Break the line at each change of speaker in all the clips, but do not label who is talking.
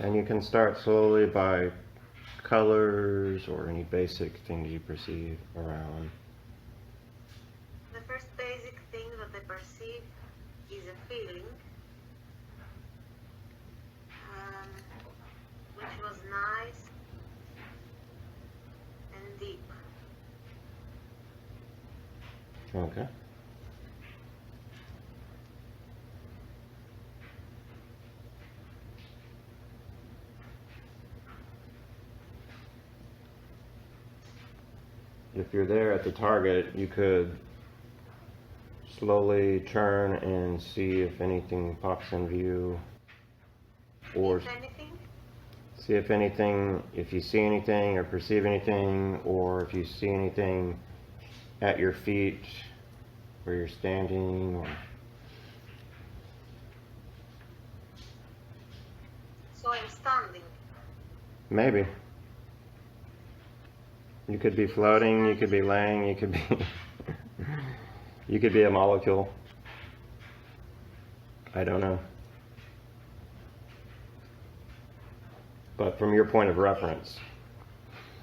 And you can start slowly by colors or any basic things you perceive around.
The first basic thing that I perceive is a feeling, which was nice and deep.
Okay. If you're there at the target, you could slowly turn and see if anything pops in view, or
If anything?
see if anything, if you see anything or perceive anything, or if you see anything at your feet where you're standing, or
So I'm standing.
maybe. You could be floating, you could be laying, you could be you could be a molecule. I don't know. But from your point of reference.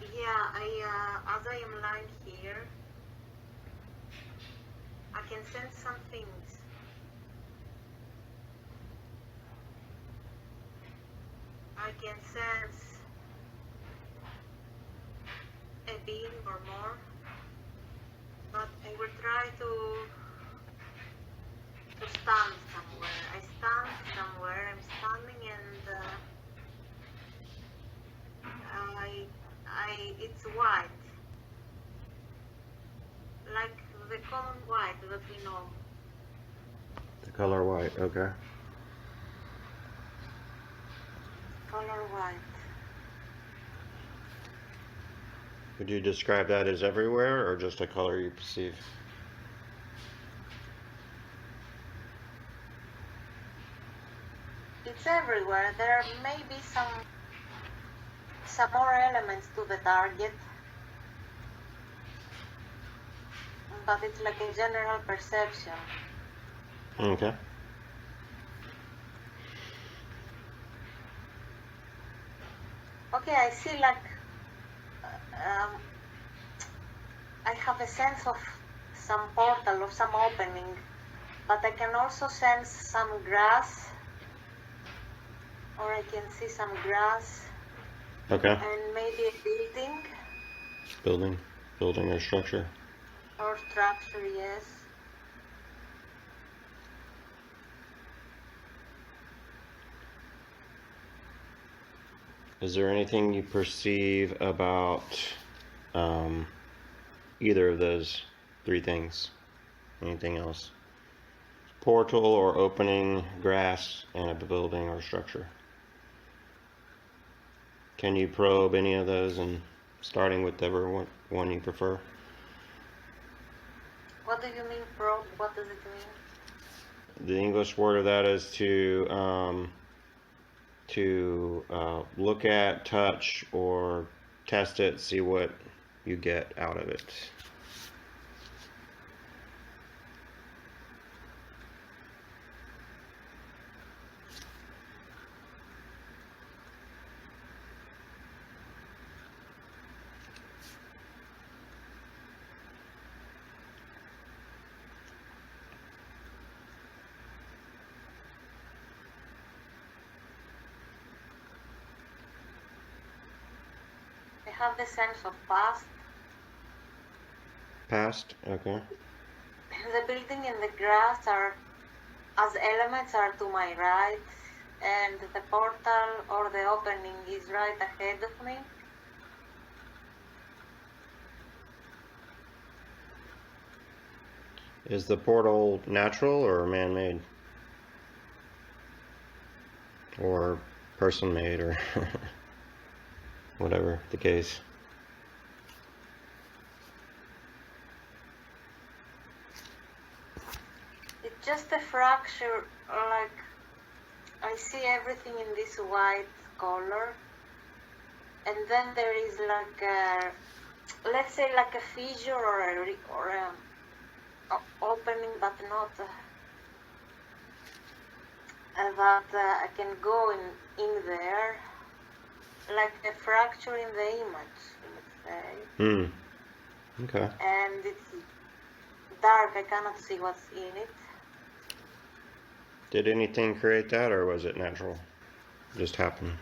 Yeah, as I am lying here, I can sense some things. I can sense a being or more, but I will try to stand somewhere. I stand somewhere, I'm standing, and it's white, like the common white that we know.
The color white, okay.
Color white.
Would you describe that as everywhere or just a color you perceive?
It's everywhere. There may be some more elements to the target, but it's like a general perception.
Okay.
Okay, I see like I have a sense of some portal, of some opening, but I can also sense some grass, or I can see some grass.
Okay.
And maybe a building.
Building or structure.
Or structure, yes.
Is there anything you perceive about either of those three things? Anything else? Portal or opening, grass, and a building or structure. Can you probe any of those, and starting with whichever one you prefer?
What do you mean probe? What does it mean?
The English word of that is to look at, touch, or test it, see what you get out of it.
I have the sense of past.
Past, okay.
The building and the grass are, as elements, are to my right, and the portal or the opening is right ahead of me.
Is the portal natural or man-made? Or person-made, or whatever the case?
It's just a fracture, like I see everything in this white color, and then there is like a, let's say like a fissure or a opening, but not that I can go in there. like a fracture in the image, let's say.
Okay.
And it's dark, I cannot see what's in it.
Did anything create that, or was it natural? Just happened?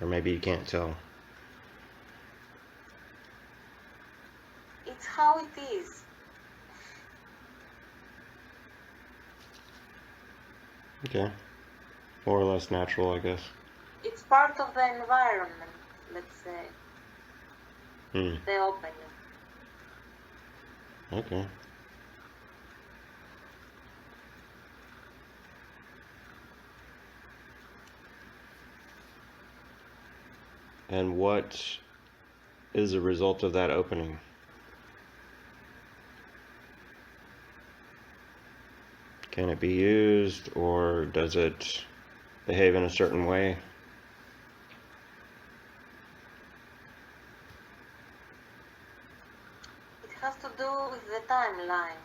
Or maybe you can't tell.
It's how it is.
Okay. More or less natural, I guess.
It's part of the environment, let's say. The opening.
Okay. And what is the result of that opening? Can it be used, or does it behave in a certain way?
It has to do with the timeline.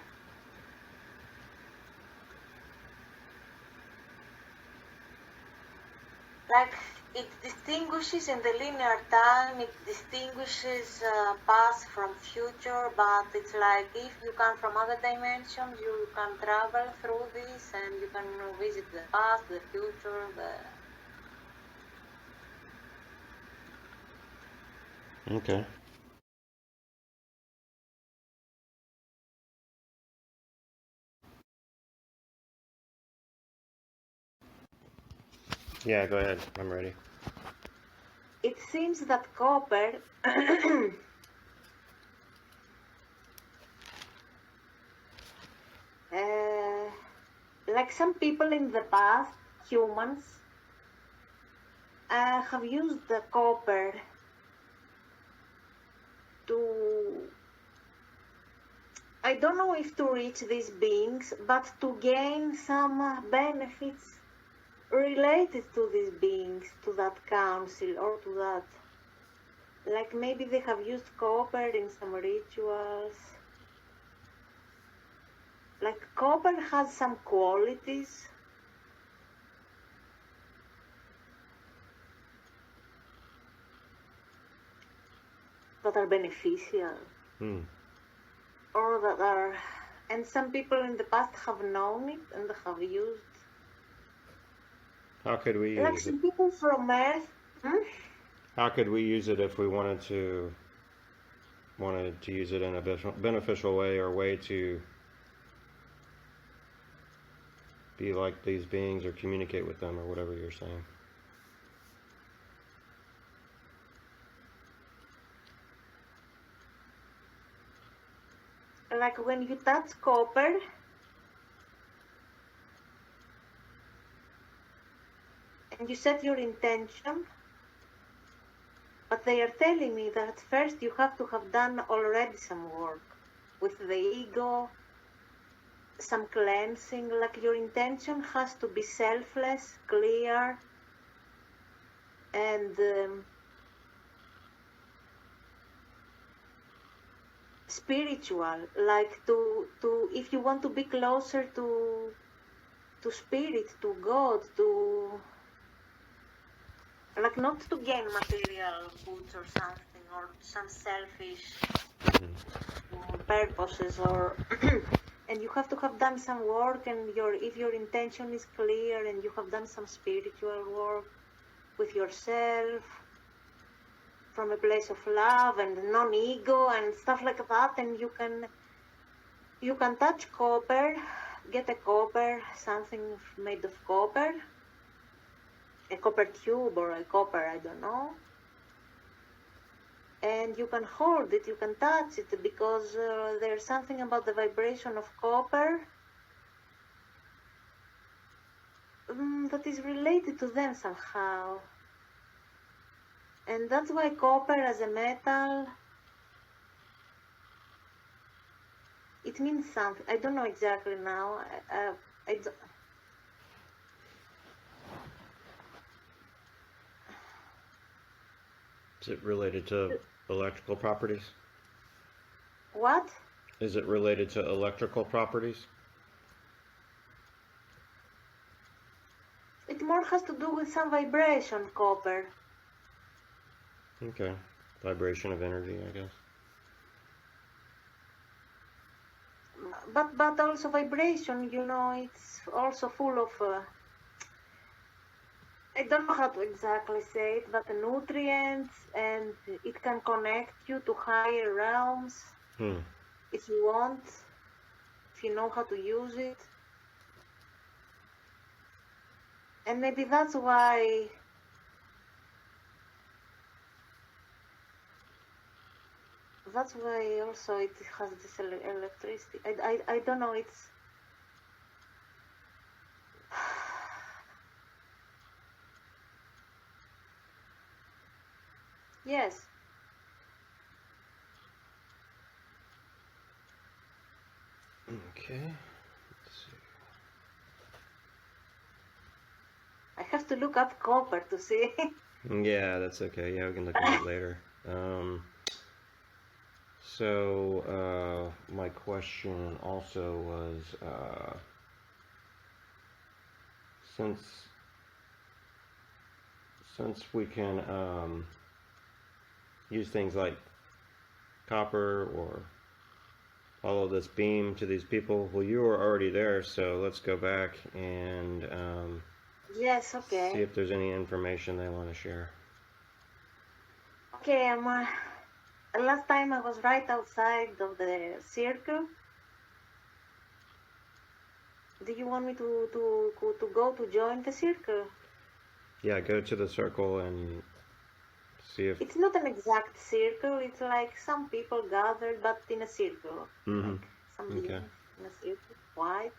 Like, it distinguishes in the linear time, it distinguishes past from future, but it's like if you come from other dimensions, you can travel through this and you can visit the past, the future,
Okay. Yeah, go ahead. I'm ready.
It seems that copper like some people in the past, humans, have used the copper to, I don't know if to reach these beings, but to gain some benefits related to these beings, to that council or to that. Like maybe they have used copper in some rituals. Like copper has some qualities that are beneficial. Or that are, and some people in the past have known it and have used.
How could we
Like
use
some
it?
people from Earth.
How could we use it if we wanted to use it in a beneficial way, or way to be like these beings or communicate with them, or whatever you're saying?
Like when you touch copper, and you set your intention, but they are telling me that first you have to have done already some work with the ego, some cleansing. Like your intention has to be selfless, clear, and spiritual. Like to if you want to be closer to spirit, to God, to, like, not to gain material goods or something, or some selfish purposes, or and you have to have done some work, and if your intention is clear and you have done some spiritual work with yourself from a place of love and non-ego and stuff like that, and you can touch copper, get a copper, something made of copper, a copper tube or a copper, I don't know, and you can hold it, you can touch it, because there's something about the vibration of copper that is related to them somehow. And that's why copper as a metal, it means something. I don't know exactly now.
Is it related to electrical properties?
What?
Is it related to electrical properties?
It more has to do with some vibration, copper.
Okay. Vibration of energy, I guess.
But also vibration, it's also full of I don't know how to exactly say it, but the nutrients, and it can connect you to higher realms if you want, if you know how to use it. And maybe that's why also it has this electricity. I don't know, it's yes.
Okay. Let's see.
I have to look up copper to see.
Yeah, that's okay. Yeah, we can look at it later. So my question also was, since we can use things like copper or follow this beam to these people, well, you were already there, so let's go back and
Yes, okay.
see if there's any information they want to share.
Okay, last time I was right outside of the circle. Do you want me to go to join the circle?
Yeah, go to the circle and see if...
It's not an exact circle. It's like some people gathered, but in a circle.
Mm-hmm.
Like some
Okay.
beings in a circle. White.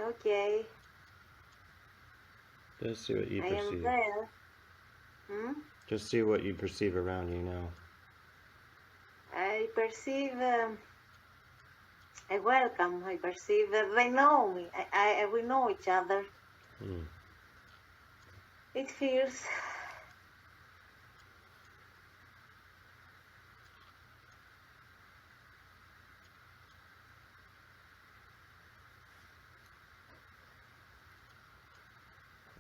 Okay.
Just see what you
I am
perceive.
there.
Just see what you perceive around you now.
I perceive a welcome. I perceive they know me. We know each other. It feels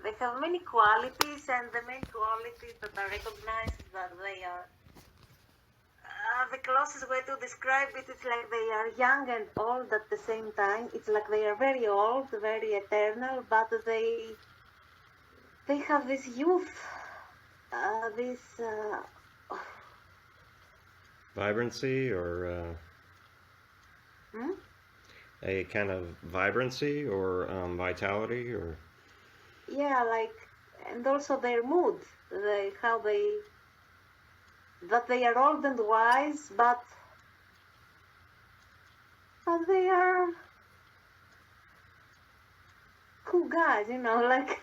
they have many qualities, and the main qualities that are recognized is that they are the closest way to describe it is like they are young and old at the same time. It's like they are very old, very eternal, but they have this youth, this
Vibrancy or a kind of vibrancy or vitality or...
Yeah, like, and also their mood, that they are old and wise, but they are cool guys, like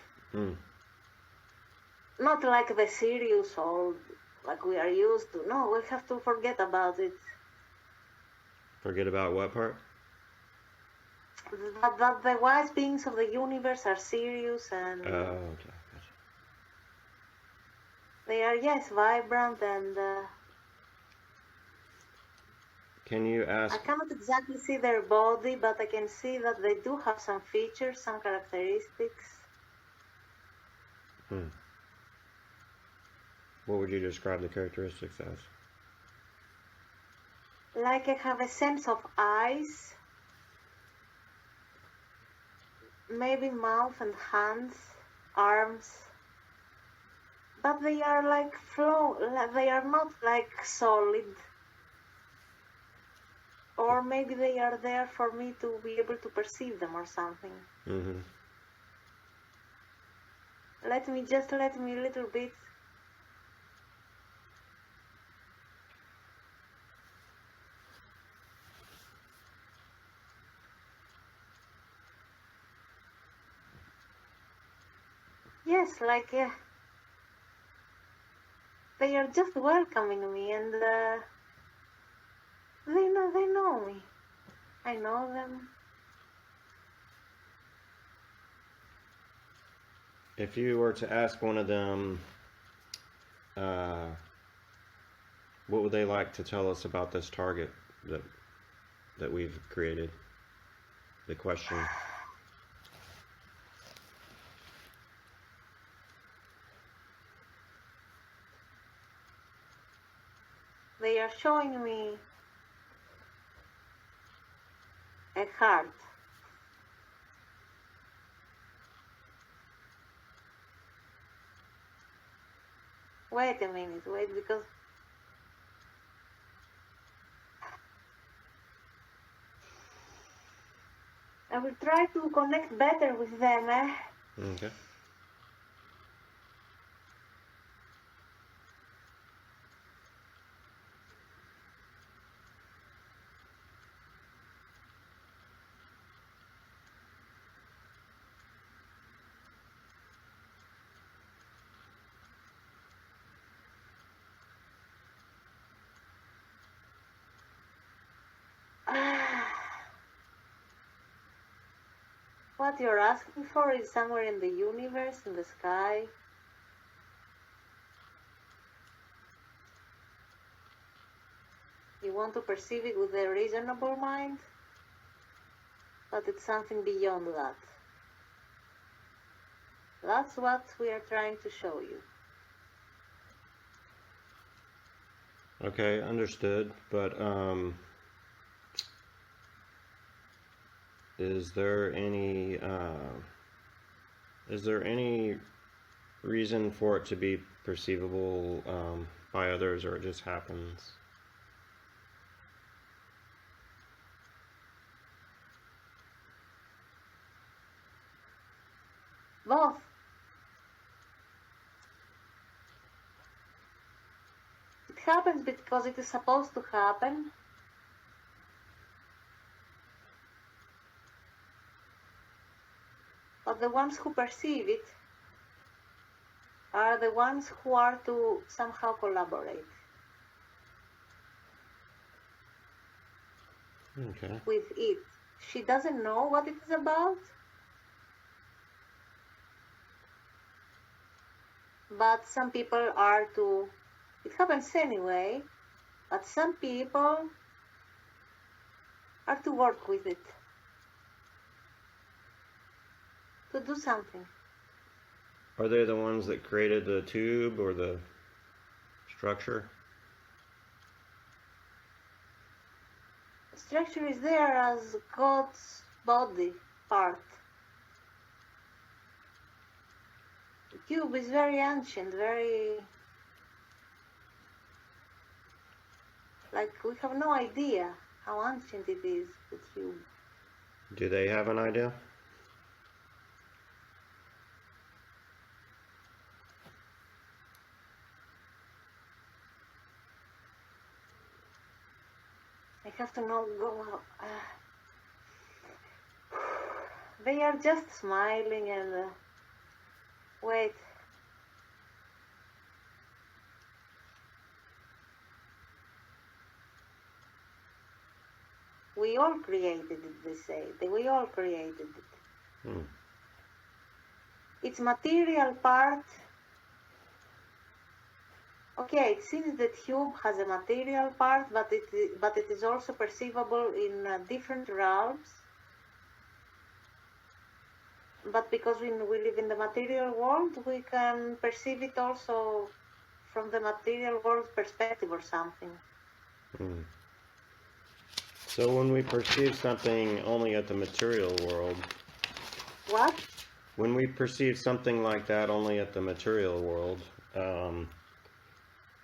not like the serious old like we are used to. No, we have to forget about it.
Forget about what part?
That the wise beings of the universe are serious and
Oh, okay. Gotcha.
they are, yes, vibrant and
can you ask...
I cannot exactly see their body, but I can see that they do have some features, some characteristics.
What would you describe the characteristics as?
Like I have a sense of eyes, maybe mouth and hands, arms, but they are like they are not like solid. Or maybe they are there for me to be able to perceive them or something. Let me a little bit. Yes, like they are just welcoming me, and they know me. I know them.
If you were to ask one of them, what would they like to tell us about this target that we've created? The question.
they are showing me a heart. Wait a minute, wait, because I will try to connect better with them, eh?
Okay.
What you're asking for is somewhere in the universe, in the sky. You want to perceive it with a reasonable mind, but it's something beyond that. That's what we are trying to show you.
Okay, understood. But is there any reason for it to be perceivable by others, or it just happens?
Both. It happens because it is supposed to happen. But the ones who perceive it are the ones who are to somehow collaborate
Okay.
with it. She doesn't know what it is about, but some people are to, it happens anyway, but some people are to work with it, to do something.
Are they the ones that created the tube or the structure?
The structure is there as God's body part. The cube is very ancient, very, like, we have no idea how ancient it is, the cube.
Do they have an idea?
I have to know, go out. They are just smiling and wait. We all created it, they say. We all created it. Its material part. Okay, it seems the tube has a material part, but it is also perceivable in different realms. But because we live in the material world, we can perceive it also from the material world perspective or something.
So when we perceive something only at the material world...
What?
When we perceive something like that only at the material world,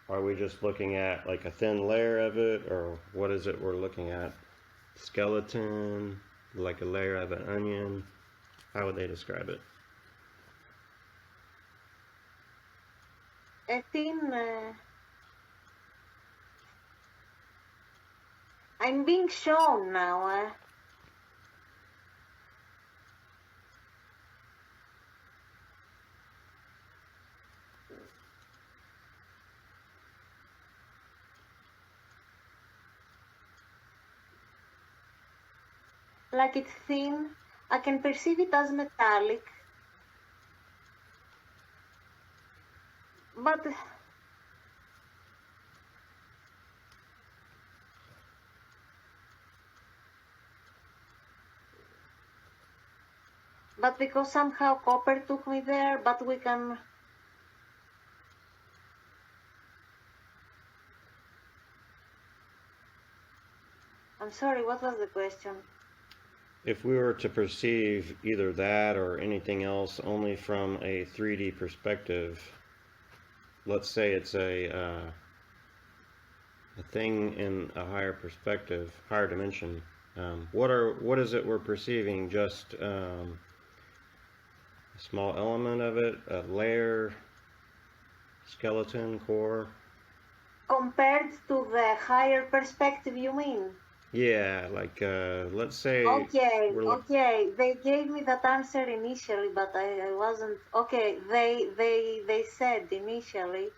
are we just looking at like a thin layer of it, or what is it we're looking at? Skeleton, like a layer of an onion? How would they describe it?
A thin... I'm being shown now. Like it's thin. I can perceive it as metallic. But because somehow copper took me there, but we can... I'm sorry, what was the question?
If we were to perceive either that or anything else only from a 3D perspective, let's say it's a thing in a higher perspective, higher dimension, what is it we're perceiving? Just a small element of it, a layer, skeleton, core?
Compared to the higher perspective, you mean?
Yeah, like let's say
Okay. They gave me that answer initially, but I wasn't. Okay, they said initially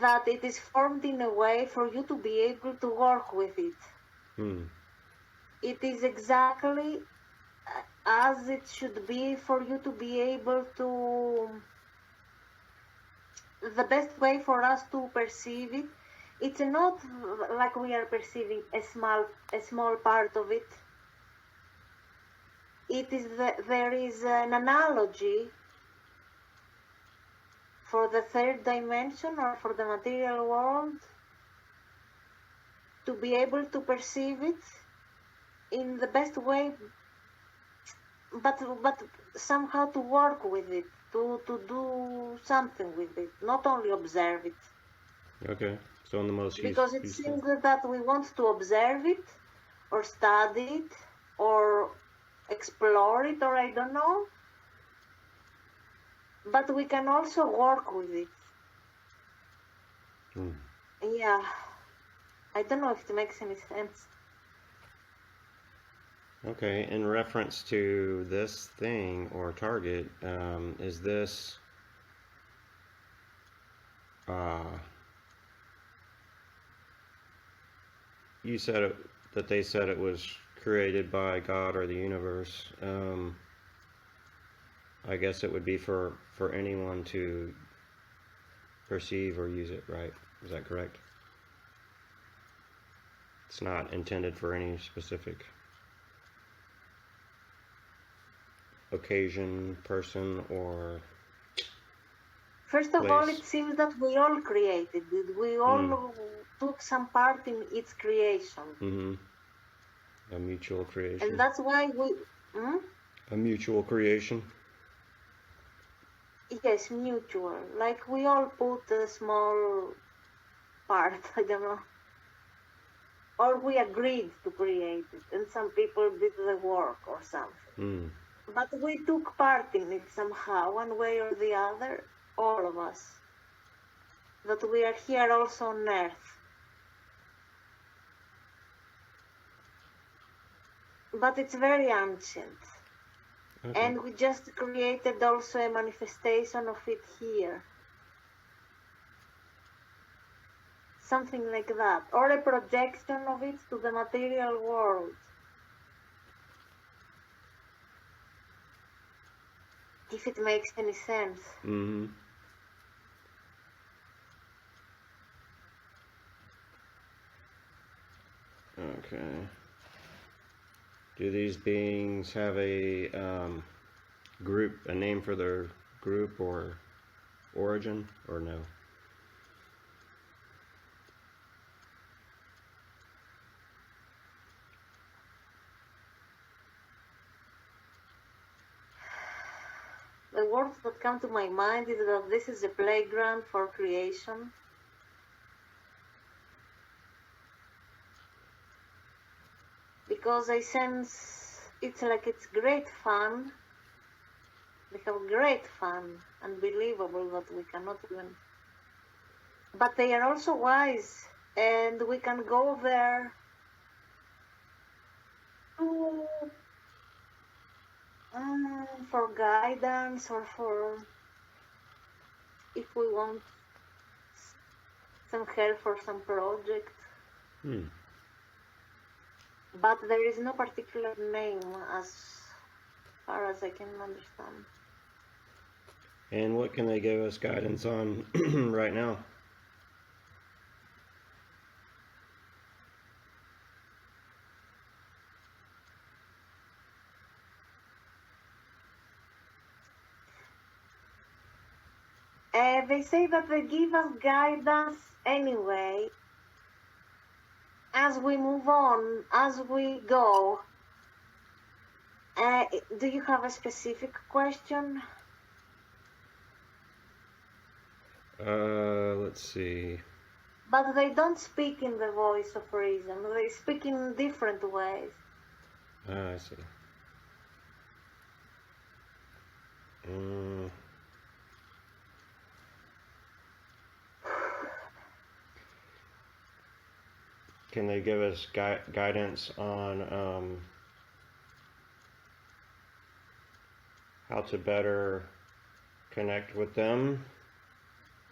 that it is formed in a way for you to be able to work with it. It is exactly as it should be for you to be able to. The best way for us to perceive it, it's not like we are perceiving a small part of it. It is there is an analogy for the third dimension or for the material world to be able to perceive it in the best way, but somehow to work with it, to do something with it, not only observe it.
Okay, so in the most
Because it
useful.
seems that we want to observe it or study it or explore it, or I don't know, but we can also work with it. Yeah, I don't know if it makes any sense.
Okay, in reference to this thing or target, is this you said that they said it was created by God or the universe. I guess it would be for anyone to perceive or use it, right? Is that correct? It's not intended for any specific occasion, person, or
First of all,
place.
it seems that we all created it. We all took some part in its creation.
A mutual creation.
And that's why we...
A mutual creation.
Yes, mutual. Like we all put a small part, I don't know. Or we agreed to create it, and some people did the work or something. But we took part in it somehow, one way or the other, all of us. That we are here also on Earth. But it's very ancient.
Okay.
And we just created also a manifestation of it here. Something like that. Or a projection of it to the material world. If it makes any sense.
Okay. Do these beings have a group, a name for their group or origin, or no?
The words that come to my mind is that this is a playground for creation. Because I sense it's like it's great fun. They have great fun, unbelievable that we cannot even. But they are also wise, and we can go there to for guidance or for if we want some help for some project. But there is no particular name as far as I can understand.
And what can they give us guidance on right now?
They say that they give us guidance anyway, as we move on, as we go, do you have a specific question?
Let's see.
But they don't speak in the voice of reason. They speak in different ways.
I see. Can they give us guidance on how to better connect with them?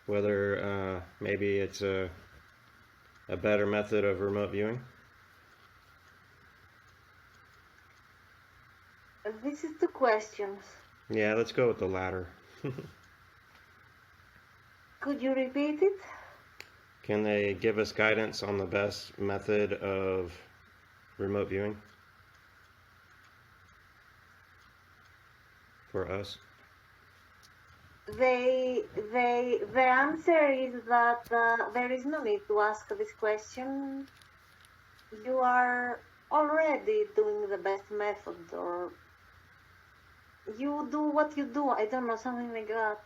Whether maybe it's a better method of remote viewing?
This is two questions.
Yeah, let's go with the latter.
Could you repeat it?
Can they give us guidance on the best method of remote viewing for us?
The answer is that there is no need to ask this question. You are already doing the best method, or you do what you do. I don't know, something like that.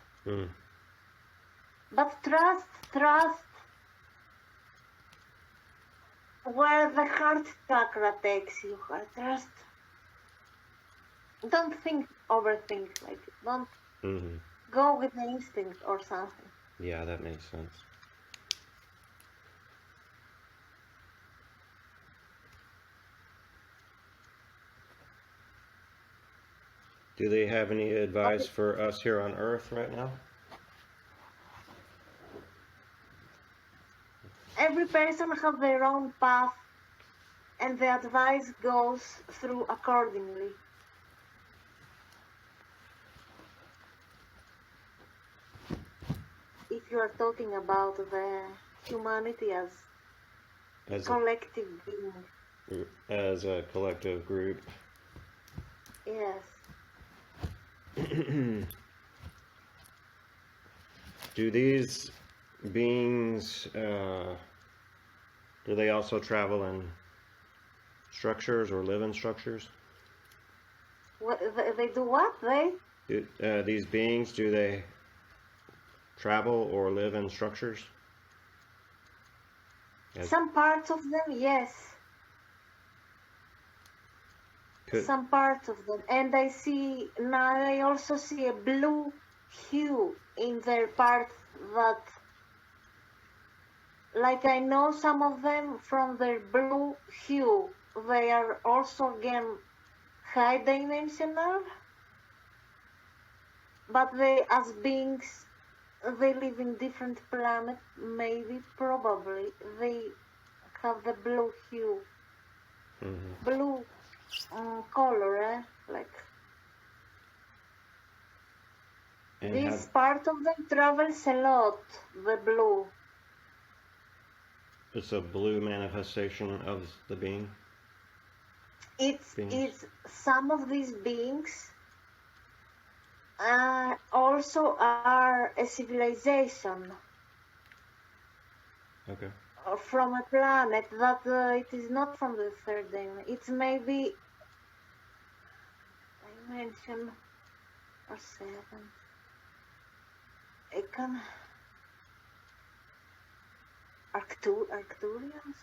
But trust where the heart chakra takes you. Trust. Don't overthink. Like, don't go with the instinct or something.
Yeah, that makes sense. Do they have any advice for us here on Earth right now?
Every person has their own path, and the advice goes through accordingly. If you are talking about the humanity as collective being.
As a collective group.
Yes.
Do these beings, do they also travel in structures or live in structures?
What, they do what?
These beings, do they travel or live in structures?
Some parts of them, yes. Some parts of them. And I also see a blue hue in their parts that, like, I know some of them from their blue hue. They are also, again, high dimensional, but they, as beings, they live in different planets, maybe, probably. They have the blue hue. Blue color, like. And this part of them travels a lot, the blue.
It's a blue manifestation of the being?
It's some of these beings also are a civilization.
Okay.
From a planet that it is not from the third dimension. It's maybe dimension or 7. Arcturians?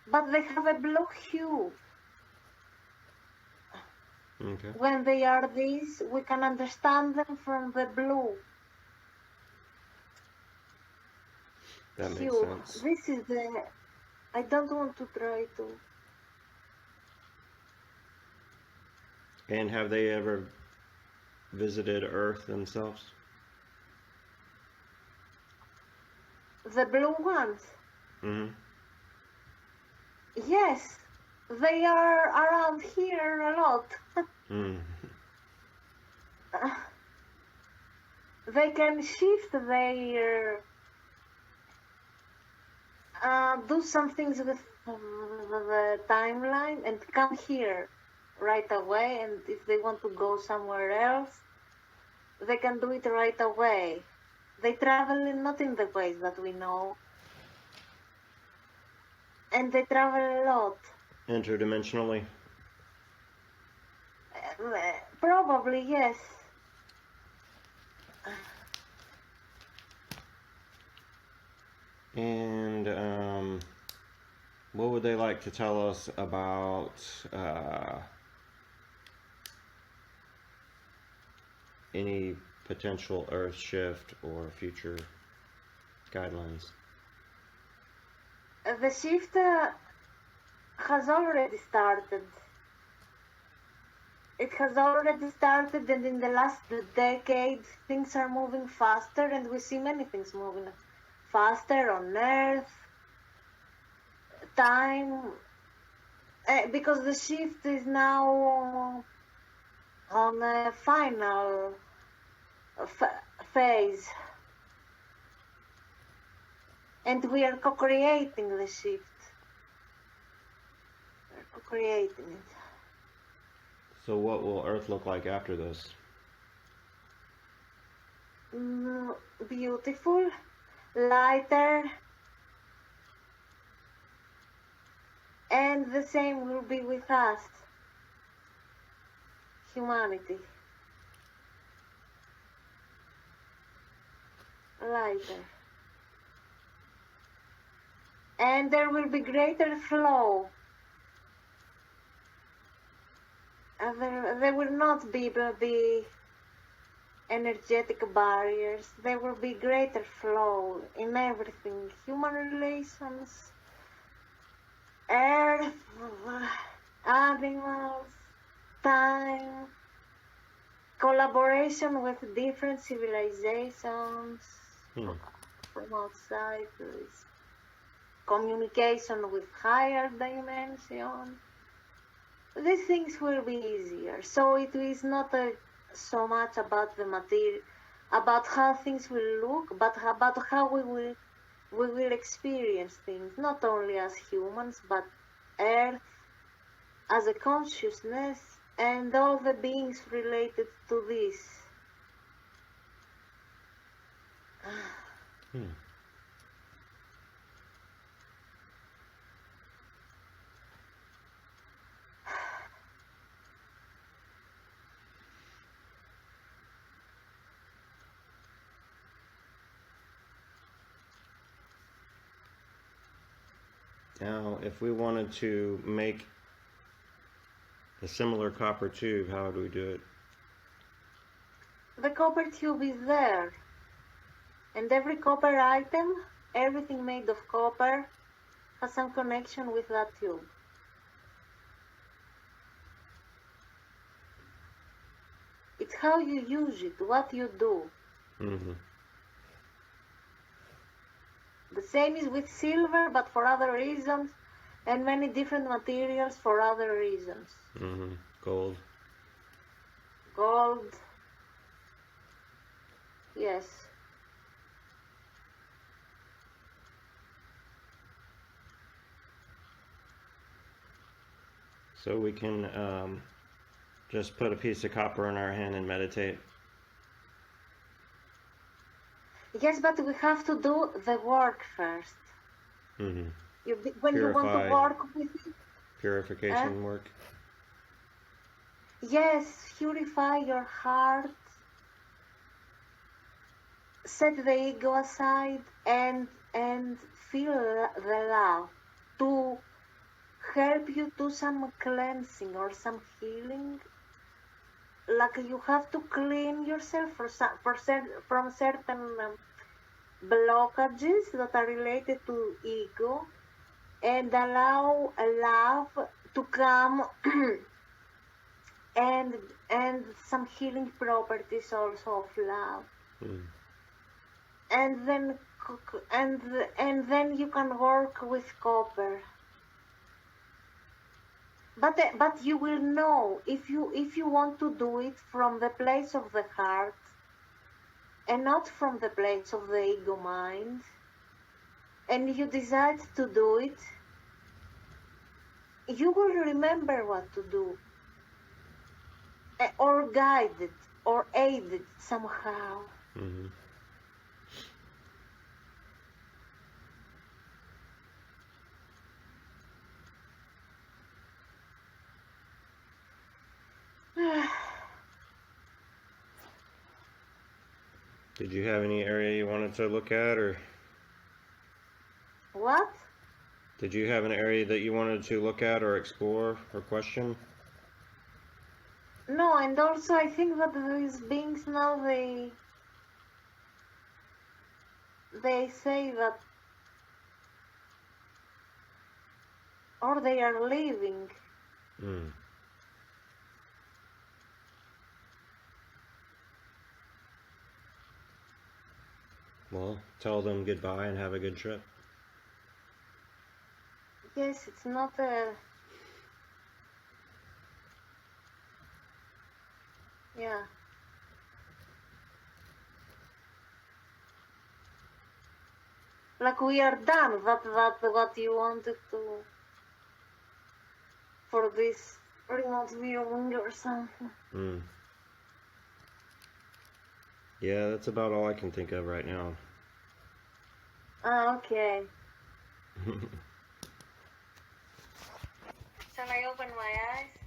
But they have a blue hue.
Okay.
When they are these, we can understand them from the blue.
That makes
hue.
sense.
This is the... I don't want to try to...
And have they ever visited Earth themselves?
The blue ones? Yes. They are around here a lot. They can shift their... do some things with the timeline and come here right away, and if they want to go somewhere else, they can do it right away. They travel not in the ways that we know. and they travel a lot.
Interdimensionally?
Probably, yes.
And what would they like to tell us about any potential Earth shift or future guidelines?
The shift has already started. It has already started, and in the last decade, things are moving faster, and we see many things moving faster on Earth. Time, because the shift is now on a final phase, and we are co-creating the shift. We're co-creating it.
So what will Earth look like after this?
Beautiful, lighter, and the same will be with us, humanity. Lighter. And there will be greater flow. There will not be energetic barriers. There will be greater flow in everything. Human relations, earth, animals, time, collaboration with different civilizations from outside, communication with higher dimensions. These things will be easier. So it is not so much about the material, about how things will look, but about how we will experience things, not only as humans, but Earth as a consciousness and all the beings related to this.
Now, if we wanted to make a similar copper tube, how would we do it?
The copper tube is there, and every copper item, everything made of copper, has some connection with that tube. It's how you use it, what you do. The same is with silver, but for other reasons, and many different materials for other reasons.
Gold.
Gold. Yes.
So we can just put a piece of copper in our hand and meditate.
Yes, but we have to do the work first. When you want to work with it.
Purification work.
Yes, purify your heart. Set the ego aside and feel the love to help you do some cleansing or some healing. Like you have to clean yourself from certain blockages that are related to ego, and allow love to come and some healing properties also of love. And then you can work with copper. But you will know if you want to do it from the place of the heart and not from the place of the ego mind, and you decide to do it, you will remember what to do, or guided or aided somehow.
Did you have any area you wanted to look at, or
What?
did you have an area that you wanted to look at or explore or question?
No, and also I think that these beings now they say that, or they are leaving.
Hmm. Well, tell them goodbye and have a good trip.
Yes, it's not a... Yeah. Like we are done. That what you wanted to for this remote viewing or something.
Hmm. Yeah, that's about all I can think of right now.
Ah, okay. Shall I open my eyes?